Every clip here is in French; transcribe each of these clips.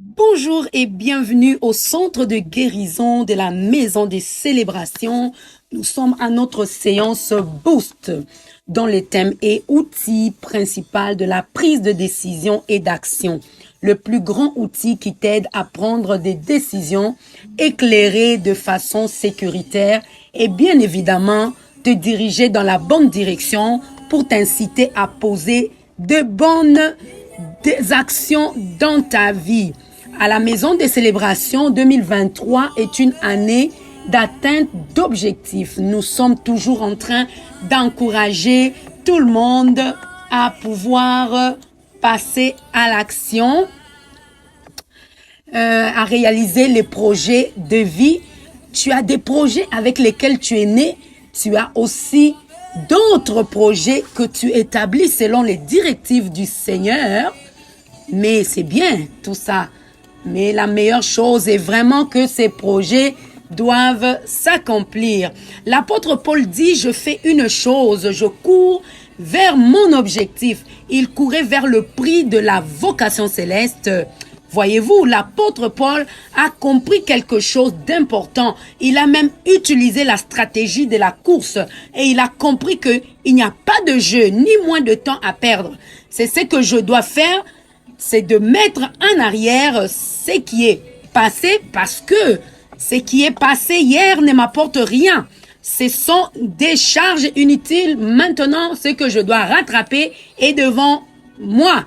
Bonjour et bienvenue au centre de guérison de la maison des célébrations. Nous sommes à notre séance Boost dont le thème est outil principal de la prise de décision et d'action. Le plus grand outil qui t'aide à prendre des décisions éclairées de façon sécuritaire et bien évidemment te diriger dans la bonne direction pour t'inciter à poser de bonnes actions dans ta vie. À la maison des célébrations, 2023 est une année d'atteinte d'objectifs. Nous sommes toujours en train d'encourager tout le monde à pouvoir passer à l'action, à réaliser les projets de vie. Tu as des projets avec lesquels tu es né. Tu as aussi d'autres projets que tu établis selon les directives du Seigneur. Mais c'est bien tout ça. Mais la meilleure chose est vraiment que ces projets doivent s'accomplir. L'apôtre Paul dit, je fais une chose, je cours vers mon objectif. Il courait vers le prix de la vocation céleste. Voyez-vous, l'apôtre Paul a compris quelque chose d'important. Il a même utilisé la stratégie de la course et il a compris qu'il n'y a pas de jeu ni moins de temps à perdre. C'est ce que je dois faire, c'est de mettre en arrière ce qui est passé parce que ce qui est passé hier ne m'apporte rien. Ce sont des charges inutiles. Maintenant, ce que je dois rattraper est devant moi.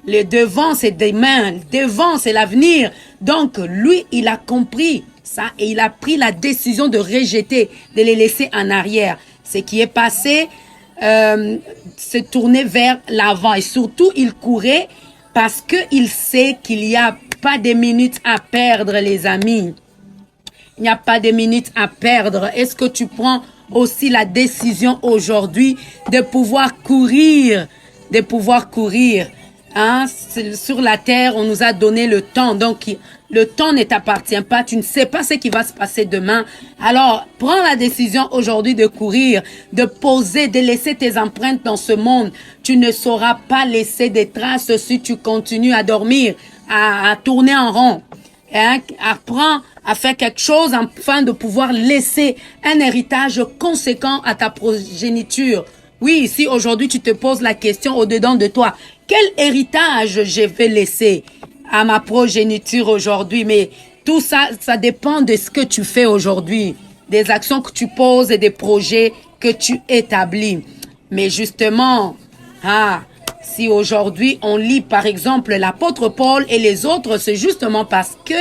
Le devant, c'est demain. Le devant, c'est l'avenir. Donc, lui, il a compris ça et il a pris la décision de rejeter, de les laisser en arrière. Ce qui est passé, se tourner vers l'avant. Et surtout, il courait parce qu'il sait qu'il n'y a pas de minutes à perdre, les amis. Il n'y a pas de minutes à perdre. Est-ce que tu prends aussi la décision aujourd'hui de pouvoir courir, Hein? Sur la terre, on nous a donné le temps. Donc, le temps ne t'appartient pas. Tu ne sais pas ce qui va se passer demain. Alors, prends la décision aujourd'hui de courir, de poser, de laisser tes empreintes dans ce monde. Tu ne sauras pas laisser des traces si tu continues à dormir, à tourner en rond. Hein? Apprends à faire quelque chose afin de pouvoir laisser un héritage conséquent à ta progéniture. Oui, si aujourd'hui tu te poses la question au-dedans de toi, quel héritage je vais laisser à ma progéniture aujourd'hui? Mais tout ça, ça dépend de ce que tu fais aujourd'hui, des actions que tu poses et des projets que tu établis. Mais justement, si aujourd'hui on lit par exemple l'apôtre Paul et les autres, c'est justement parce que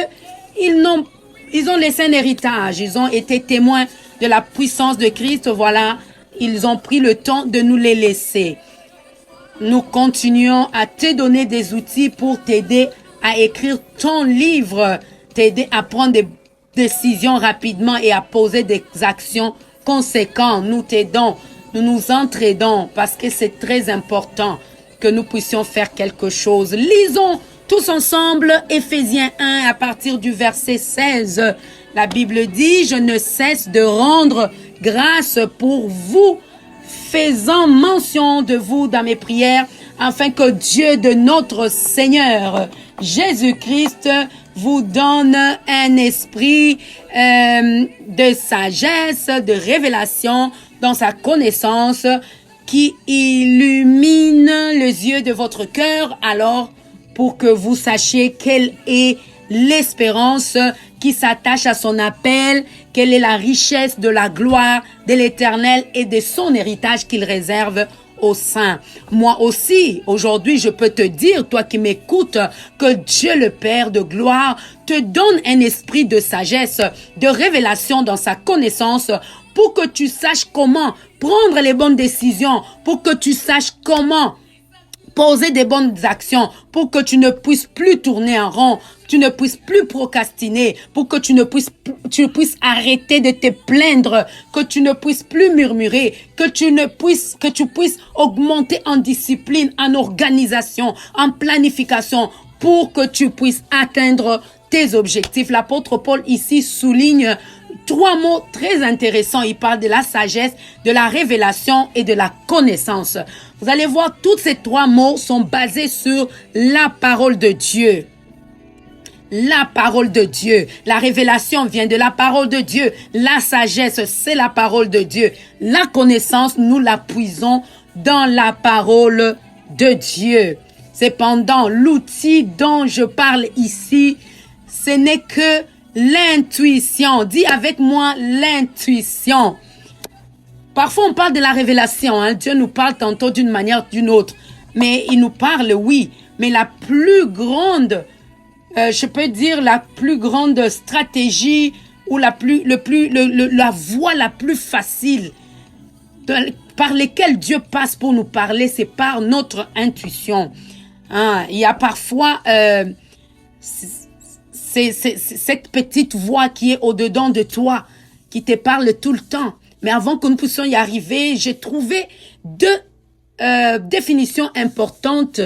ils ont laissé un héritage, ils ont été témoins de la puissance de Christ, voilà, ils ont pris le temps de nous les laisser. Nous continuons à te donner des outils pour t'aider à écrire ton livre, t'aider à prendre des décisions rapidement et à poser des actions conséquentes. Nous t'aidons, nous nous entraidons parce que c'est très important que nous puissions faire quelque chose. Lisons tous ensemble Éphésiens 1 à partir du verset 16. La Bible dit, je ne cesse de rendre grâce pour vous, faisant mention de vous dans mes prières, afin que Dieu de notre Seigneur Jésus-Christ vous donne un esprit de sagesse, de révélation dans sa connaissance, qui illumine les yeux de votre cœur, alors pour que vous sachiez quelle est l'espérance qui s'attache à son appel, quelle est la richesse de la gloire de l'Éternel et de son héritage qu'il réserve aux saints. Moi aussi, aujourd'hui, je peux te dire, toi qui m'écoutes, que Dieu le Père de gloire te donne un esprit de sagesse, de révélation dans sa connaissance, pour que tu saches comment prendre les bonnes décisions, pour que tu saches comment poser des bonnes actions, pour que tu ne puisses plus tourner en rond, tu ne puisses plus procrastiner, pour que tu puisses arrêter de te plaindre, que tu ne puisses plus murmurer, que tu puisses augmenter en discipline, en organisation, en planification, pour que tu puisses atteindre tes objectifs. L'apôtre Paul ici souligne 3 mots très intéressants. Il parle de la sagesse, de la révélation et de la connaissance. Vous allez voir, tous ces 3 mots sont basés sur la parole de Dieu. la parole de Dieu. La révélation vient de la parole de Dieu. La sagesse, c'est la parole de Dieu. La connaissance, nous la puisons dans la parole de Dieu. Cependant, l'outil dont je parle ici, ce n'est que l'intuition. Dis avec moi l'intuition. Parfois, on parle de la révélation. Hein. Dieu nous parle tantôt d'une manière ou d'une autre. Mais il nous parle, oui. Mais la plus grande, je peux dire la plus grande stratégie ou la voie la plus facile par lesquelles Dieu passe pour nous parler, c'est par notre intuition. Hein. Il y a parfois cette petite voix qui est au-dedans de toi, qui te parle tout le temps. Mais avant que nous puissions y arriver, j'ai trouvé deux définitions importantes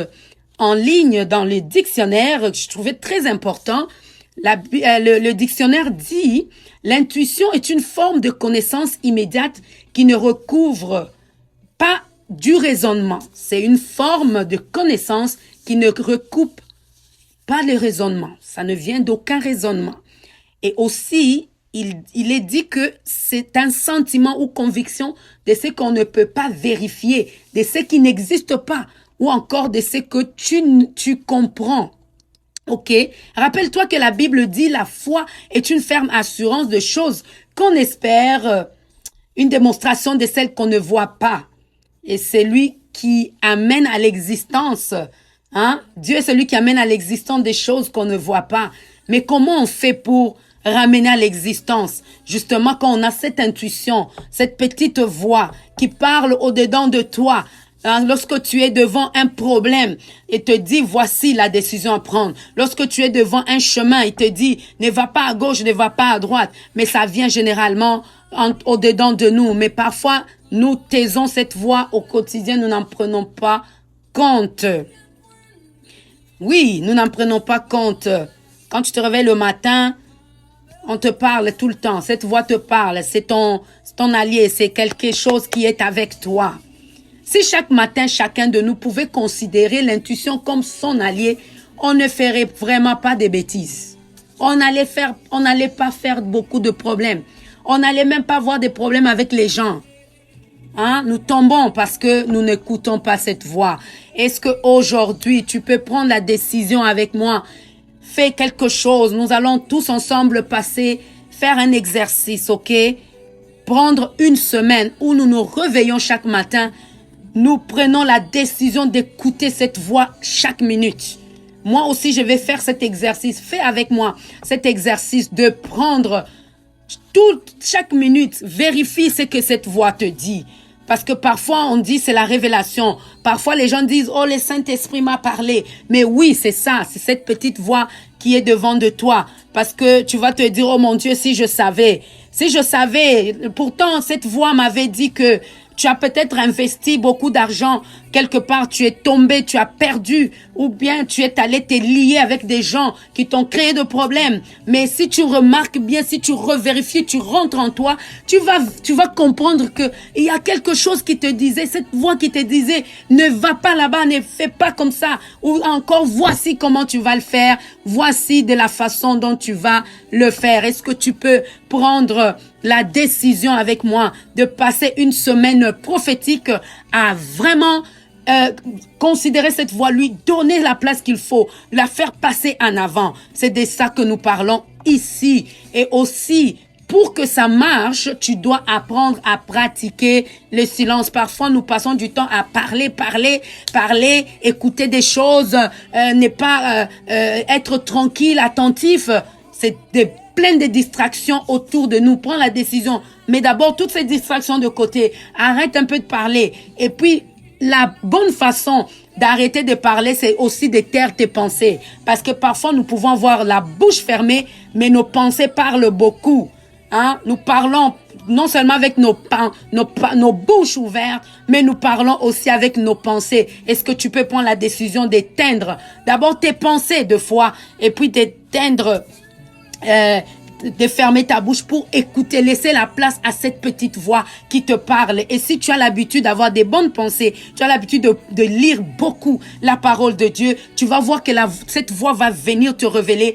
en ligne dans le dictionnaire que je trouvais très important. Le dictionnaire dit « L'intuition est une forme de connaissance immédiate qui ne recouvre pas du raisonnement. C'est une forme de connaissance qui ne recoupe pas le raisonnement. Ça ne vient d'aucun raisonnement. Et aussi, il est dit que c'est un sentiment ou conviction de ce qu'on ne peut pas vérifier, de ce qui n'existe pas, ou encore de ce que tu comprends. Ok? Rappelle-toi que la Bible dit la foi est une ferme assurance de choses qu'on espère, une démonstration de celles qu'on ne voit pas. Et c'est lui qui amène à l'existence. Hein? Dieu est celui qui amène à l'existence des choses qu'on ne voit pas. Mais comment on fait pour ramener à l'existence? Justement, quand on a cette intuition, cette petite voix qui parle au-dedans de toi, hein, lorsque tu es devant un problème et te dit voici la décision à prendre. Lorsque tu es devant un chemin, il te dit ne va pas à gauche, ne va pas à droite. Mais ça vient généralement au-dedans de nous. Mais parfois, nous taisons cette voix au quotidien, nous n'en prenons pas compte. Oui, nous n'en prenons pas compte. Quand tu te réveilles le matin, on te parle tout le temps. Cette voix te parle. C'est ton allié. C'est quelque chose qui est avec toi. Si chaque matin, chacun de nous pouvait considérer l'intuition comme son allié, on ne ferait vraiment pas de bêtises. On n'allait pas faire beaucoup de problèmes. On n'allait même pas avoir des problèmes avec les gens. Hein? Nous tombons parce que nous n'écoutons pas cette voix. Est-ce qu'aujourd'hui, tu peux prendre la décision avec moi? Fais quelque chose. Nous allons tous ensemble faire un exercice, ok? Prendre une semaine où nous nous réveillons chaque matin. Nous prenons la décision d'écouter cette voix chaque minute. Moi aussi, je vais faire cet exercice. Fais avec moi cet exercice de prendre chaque minute. Vérifie ce que cette voix te dit. Parce que parfois, on dit c'est la révélation. Parfois, les gens disent, oh, le Saint-Esprit m'a parlé. Mais oui, c'est ça. C'est cette petite voix qui est devant de toi. Parce que tu vas te dire, oh mon Dieu, si je savais. Si je savais, pourtant, cette voix m'avait dit que tu as peut-être investi beaucoup d'argent. Quelque part, tu es tombé, tu as perdu. Ou bien tu es allé te lier avec des gens qui t'ont créé de problèmes. Mais si tu remarques bien, si tu revérifies, tu rentres en toi, tu vas comprendre que il y a quelque chose qui te disait, cette voix qui te disait, ne va pas là-bas, ne fais pas comme ça. Ou encore, voici comment tu vas le faire. Voici de la façon dont tu vas le faire. Est-ce que tu peux prendre la décision avec moi de passer une semaine prophétique à vraiment considérer cette voix, lui donner la place qu'il faut, la faire passer en avant. C'est de ça que nous parlons ici. Et aussi, pour que ça marche, tu dois apprendre à pratiquer le silence. Parfois, nous passons du temps à parler, écouter des choses, ne pas être tranquille, attentif. C'est plein de distractions autour de nous. Prends la décision. Mais d'abord, toutes ces distractions de côté. Arrête un peu de parler. Et puis, la bonne façon d'arrêter de parler, c'est aussi de taire tes pensées. Parce que parfois, nous pouvons avoir la bouche fermée, mais nos pensées parlent beaucoup. Hein? Nous parlons non seulement avec nos bouches ouvertes, mais nous parlons aussi avec nos pensées. Est-ce que tu peux prendre la décision d'éteindre d'abord tes pensées de foi et puis d'éteindre de fermer ta bouche pour écouter, laisser la place à cette petite voix qui te parle. Et si tu as l'habitude d'avoir des bonnes pensées, tu as l'habitude de lire beaucoup la parole de Dieu, tu vas voir que cette voix va venir te révéler